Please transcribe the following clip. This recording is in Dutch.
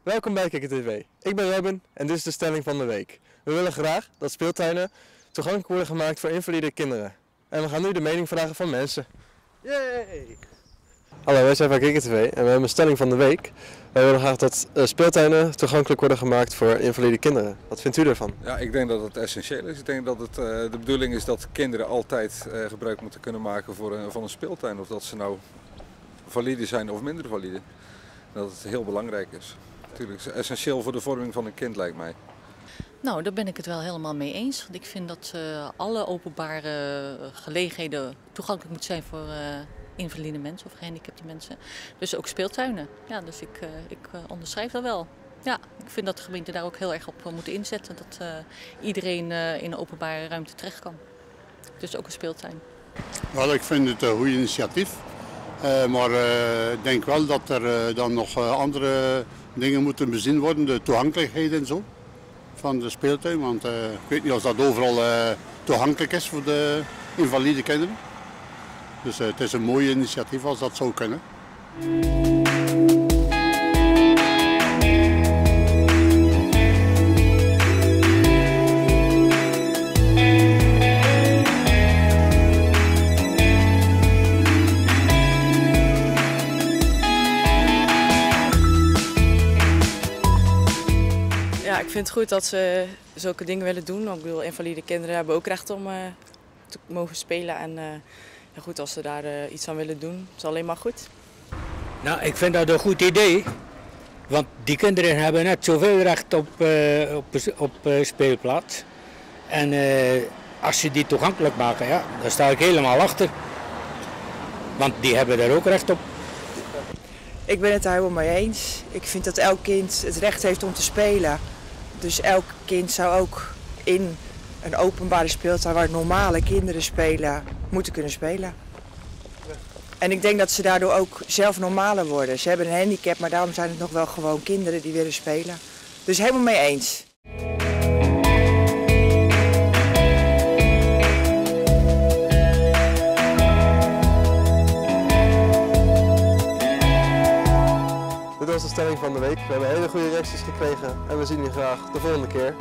Welkom bij KikkerTV. Ik ben Robin en dit is de stelling van de week. We willen graag dat speeltuinen toegankelijk worden gemaakt voor invalide kinderen. En we gaan nu de mening vragen van mensen. Yay! Hallo, wij zijn van KikkerTV en we hebben een stelling van de week. Wij willen graag dat speeltuinen toegankelijk worden gemaakt voor invalide kinderen. Wat vindt u ervan? Ja, ik denk dat het essentieel is. Ik denk dat het de bedoeling is dat kinderen altijd gebruik moeten kunnen maken van een speeltuin. Of dat ze nou valide zijn of minder valide. Dat het heel belangrijk is. Natuurlijk is het essentieel voor de vorming van een kind, lijkt mij. Nou, daar ben ik het wel helemaal mee eens. Want ik vind dat alle openbare gelegenheden toegankelijk moeten zijn voor invalide mensen of gehandicapte mensen. Dus ook speeltuinen. Ja, dus ik onderschrijf dat wel. Ja, ik vind dat de gemeente daar ook heel erg op moet inzetten. Dat iedereen in een openbare ruimte terecht kan. Dus ook een speeltuin. Wel, ik vind het een goed initiatief. Maar ik denk wel dat er dan nog andere dingen moeten bezien worden. De toegankelijkheid en zo van de speeltuin. Want ik weet niet of dat overal toegankelijk is voor de invalide kinderen. Dus het is een mooi initiatief als dat zou kunnen. Ja, ik vind het goed dat ze zulke dingen willen doen. Ik bedoel, invalide kinderen hebben ook recht om te mogen spelen. En ja, goed, als ze daar iets aan willen doen, is alleen maar goed. Nou, ik vind dat een goed idee. Want die kinderen hebben net zoveel recht op speelplaats. En als ze die toegankelijk maken, ja, daar sta ik helemaal achter. Want die hebben daar ook recht op. Ik ben het daar helemaal mee eens. Ik vind dat elk kind het recht heeft om te spelen. Dus elk kind zou ook in een openbare speeltuin waar normale kinderen spelen, moeten kunnen spelen. En ik denk dat ze daardoor ook zelf normaler worden. Ze hebben een handicap, maar daarom zijn het nog wel gewoon kinderen die willen spelen. Dus helemaal mee eens. Dit was de stelling van de week. We hebben hele goede reacties gekregen en we zien u graag de volgende keer.